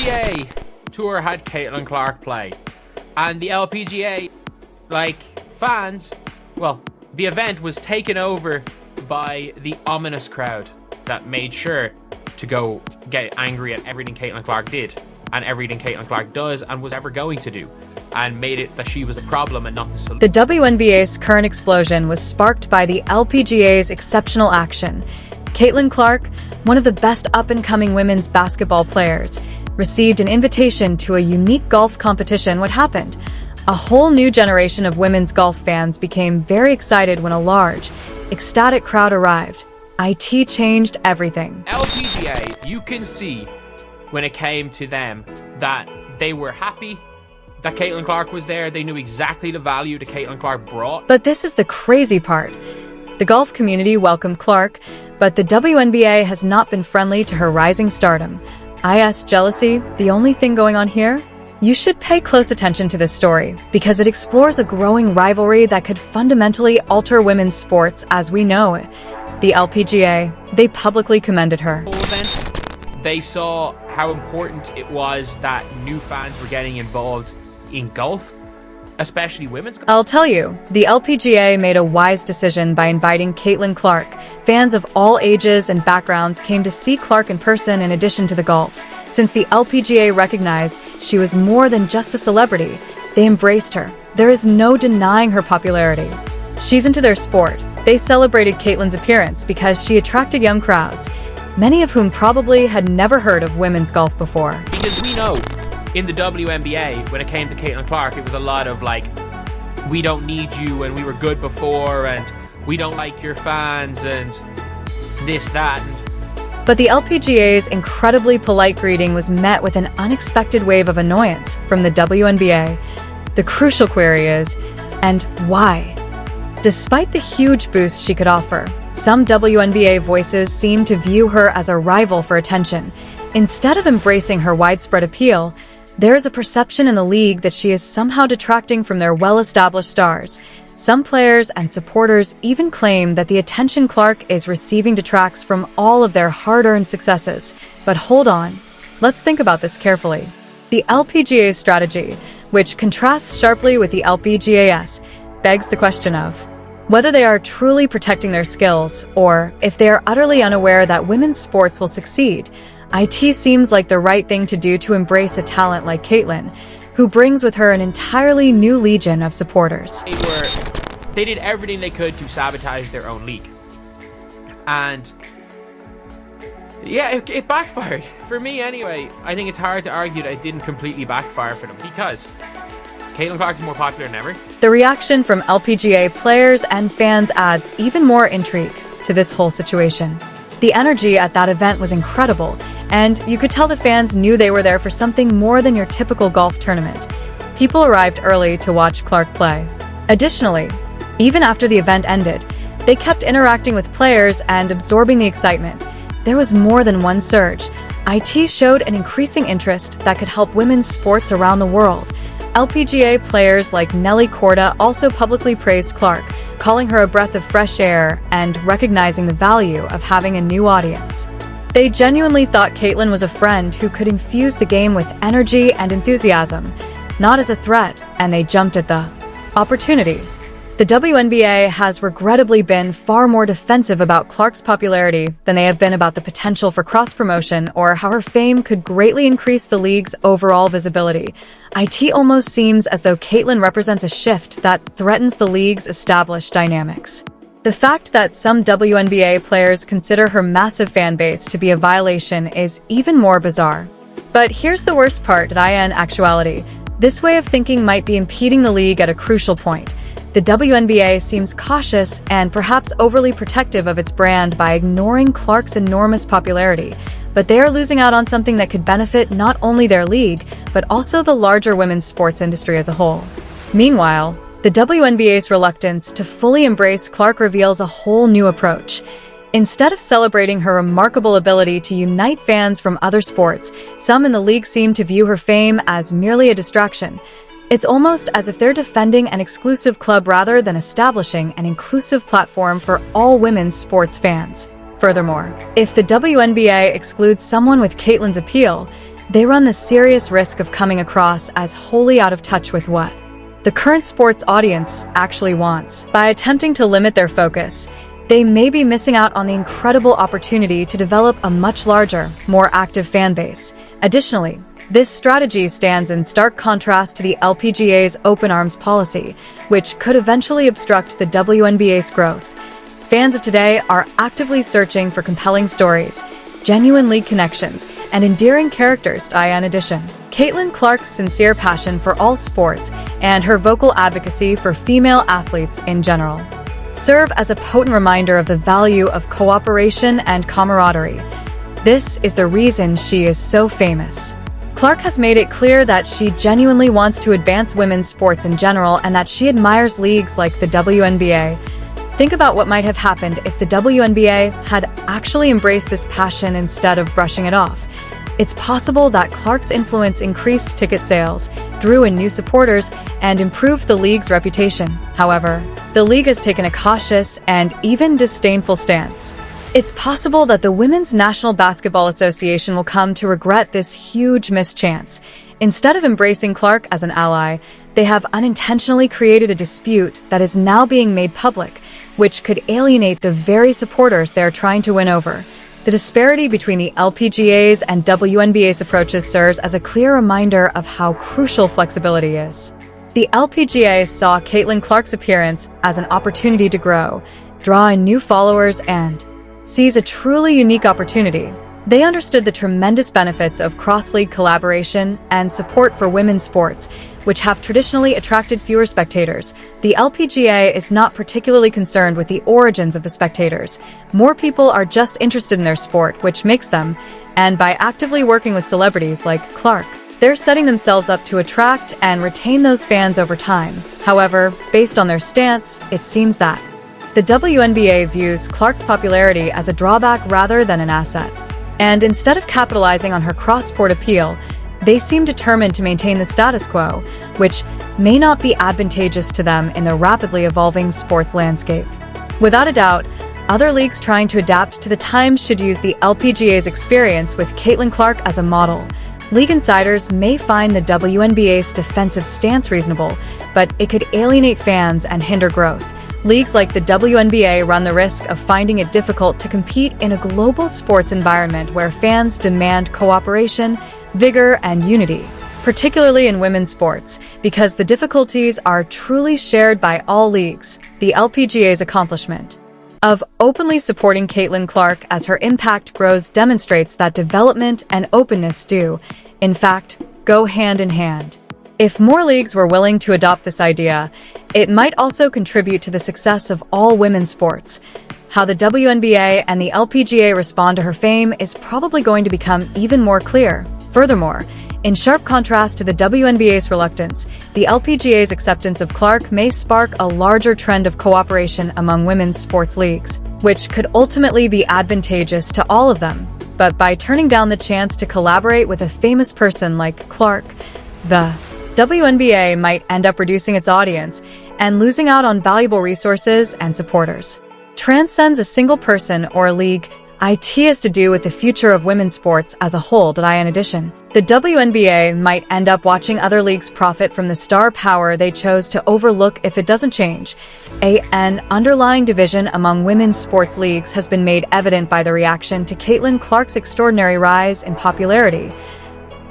LPGA Tour had Caitlin Clark play, and the LPGA, like, fans, well, the event was taken over by the ominous crowd that made sure to go get angry at everything Caitlin Clark did and everything Caitlin Clark does and was ever going to do, and made it that she was a problem and not the solution. The WNBA's current explosion was sparked by the LPGA's exceptional action. Caitlin Clark, one of the best up-and-coming women's basketball players, received an invitation to a unique golf competition. What happened? A whole new generation of women's golf fans became very excited when a large, ecstatic crowd arrived. IT changed everything. LPGA, you can see when it came to them that they were happy that Caitlin Clark was there. They knew exactly the value that Caitlin Clark brought. But this is the crazy part. The golf community welcomed Clark, but the WNBA has not been friendly to her rising stardom. IS jealousy, the only thing going on here? You should pay close attention to this story, because it explores a growing rivalry that could fundamentally alter women's sports as we know it. The LPGA, they publicly commended her. They saw how important it was that new fans were getting involved in golf, especially women's golf. I'll tell you, the LPGA made a wise decision by inviting Caitlin Clark. Fans of all ages and backgrounds came to see Clark in person in addition to the golf. Since the LPGA recognized she was more than just a celebrity, they embraced her. There is no denying her popularity. She's into their sport. They celebrated Caitlin's appearance because she attracted young crowds, many of whom probably had never heard of women's golf before. Because we know, in the WNBA, when it came to Caitlin Clark, it was a lot of like, we don't need you, and we were good before, and we don't like your fans, and this, that, and... But the LPGA's incredibly polite greeting was met with an unexpected wave of annoyance from the WNBA. The crucial query is, and why? Despite the huge boost she could offer, some WNBA voices seem to view her as a rival for attention. Instead of embracing her widespread appeal, there is a perception in the league that she is somehow detracting from their well-established stars. Some players and supporters even claim that the attention Clark is receiving detracts from all of their hard-earned successes. But hold on, let's think about this carefully. The LPGA's strategy, which contrasts sharply with the LPGA's, begs the question of whether they are truly protecting their skills or if they are utterly unaware that women's sports will succeed. IT seems like the right thing to do to embrace a talent like Caitlin, who brings with her an entirely new legion of supporters. They did everything they could to sabotage their own league. And yeah, it backfired. For me anyway, I think it's hard to argue that it didn't completely backfire for them, because Caitlin Clark is more popular than ever. The reaction from LPGA players and fans adds even more intrigue to this whole situation. The energy at that event was incredible, and you could tell the fans knew they were there for something more than your typical golf tournament. People arrived early to watch Clark play. Additionally, even after the event ended, they kept interacting with players and absorbing the excitement. There was more than one surge. IT showed an increasing interest that could help women's sports around the world. LPGA players like Nelly Korda also publicly praised Clark, calling her a breath of fresh air and recognizing the value of having a new audience. They genuinely thought Caitlin was a friend who could infuse the game with energy and enthusiasm, not as a threat, and they jumped at the opportunity. The WNBA has regrettably been far more defensive about Clark's popularity than they have been about the potential for cross-promotion or how her fame could greatly increase the league's overall visibility. IT almost seems as though Caitlin represents a shift that threatens the league's established dynamics. The fact that some WNBA players consider her massive fan base to be a violation is even more bizarre. But here's the worst part, in actuality. This way of thinking might be impeding the league at a crucial point. The WNBA seems cautious and perhaps overly protective of its brand by ignoring Clark's enormous popularity, but they are losing out on something that could benefit not only their league, but also the larger women's sports industry as a whole. Meanwhile, the WNBA's reluctance to fully embrace Clark reveals a whole new approach. Instead of celebrating her remarkable ability to unite fans from other sports, some in the league seem to view her fame as merely a distraction. It's almost as if they're defending an exclusive club rather than establishing an inclusive platform for all women's sports fans. Furthermore, if the WNBA excludes someone with Caitlin's appeal, they run the serious risk of coming across as wholly out of touch with what the current sports audience actually wants. By attempting to limit their focus, they may be missing out on the incredible opportunity to develop a much larger, more active fan base. Additionally, this strategy stands in stark contrast to the LPGA's open arms policy, which could eventually obstruct the WNBA's growth. Fans of today are actively searching for compelling stories, genuine league connections, and endearing characters. In addition, Caitlin Clark's sincere passion for all sports and her vocal advocacy for female athletes in general serve as a potent reminder of the value of cooperation and camaraderie. This is the reason she is so famous. Clark has made it clear that she genuinely wants to advance women's sports in general and that she admires leagues like the WNBA. Think about what might have happened if the WNBA had actually embraced this passion instead of brushing it off. It's possible that Clark's influence increased ticket sales, drew in new supporters, and improved the league's reputation. However, the league has taken a cautious and even disdainful stance. It's possible that the Women's National Basketball Association will come to regret this huge mischance. Instead of embracing Clark as an ally, they have unintentionally created a dispute that is now being made public, which could alienate the very supporters they are trying to win over. The disparity between the LPGA's and WNBA's approaches serves as a clear reminder of how crucial flexibility is. The LPGA saw Caitlin Clark's appearance as an opportunity to grow, draw in new followers, and seize a truly unique opportunity. They understood the tremendous benefits of cross-league collaboration and support for women's sports, which have traditionally attracted fewer spectators. The LPGA is not particularly concerned with the origins of the spectators. More people are just interested in their sport, which makes them, and by actively working with celebrities like Clark, they're setting themselves up to attract and retain those fans over time. However, based on their stance, it seems that the WNBA views Clark's popularity as a drawback rather than an asset. And instead of capitalizing on her cross-sport appeal, they seem determined to maintain the status quo, which may not be advantageous to them in the rapidly evolving sports landscape. Without a doubt, other leagues trying to adapt to the times should use the LPGA's experience with Caitlin Clark as a model. League insiders may find the WNBA's defensive stance reasonable, but it could alienate fans and hinder growth. Leagues like the WNBA run the risk of finding it difficult to compete in a global sports environment where fans demand cooperation, vigor, and unity, particularly in women's sports, because the difficulties are truly shared by all leagues. The LPGA's accomplishment of openly supporting Caitlin Clark as her impact grows demonstrates that development and openness do, in fact, go hand in hand. If more leagues were willing to adopt this idea, it might also contribute to the success of all women's sports. How the WNBA and the LPGA respond to her fame is probably going to become even more clear. Furthermore, in sharp contrast to the WNBA's reluctance, the LPGA's acceptance of Clark may spark a larger trend of cooperation among women's sports leagues, which could ultimately be advantageous to all of them. But by turning down the chance to collaborate with a famous person like Clark, the WNBA might end up reducing its audience and losing out on valuable resources and supporters. Transcends a single person or a league. It has to do with the future of women's sports as a whole. In addition, the WNBA might end up watching other leagues profit from the star power they chose to overlook if it doesn't change. An underlying division among women's sports leagues has been made evident by the reaction to Caitlin Clark's extraordinary rise in popularity.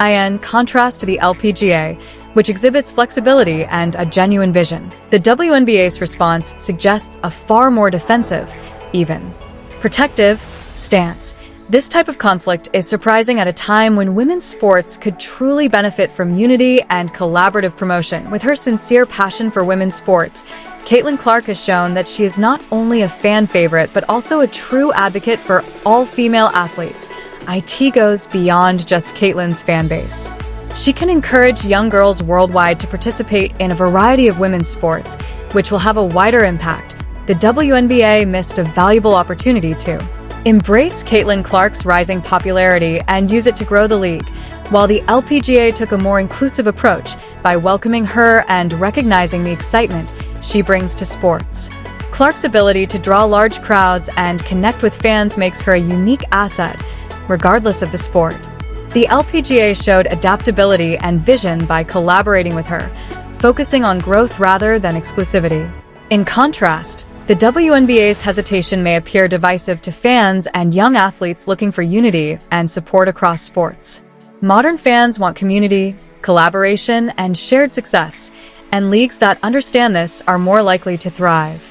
In contrast to the LPGA, which exhibits flexibility and a genuine vision, the WNBA's response suggests a far more defensive, even protective, stance. This type of conflict is surprising at a time when women's sports could truly benefit from unity and collaborative promotion. With her sincere passion for women's sports, Caitlin Clark has shown that she is not only a fan favorite but also a true advocate for all female athletes. It goes beyond just Caitlin's fan base. She can encourage young girls worldwide to participate in a variety of women's sports, which will have a wider impact. The WNBA missed a valuable opportunity to embrace Caitlin Clark's rising popularity and use it to grow the league, while the LPGA took a more inclusive approach by welcoming her and recognizing the excitement she brings to sports. Clark's ability to draw large crowds and connect with fans makes her a unique asset, regardless of the sport. The LPGA showed adaptability and vision by collaborating with her, focusing on growth rather than exclusivity. In contrast, the WNBA's hesitation may appear divisive to fans and young athletes looking for unity and support across sports. Modern fans want community, collaboration, and shared success, and leagues that understand this are more likely to thrive.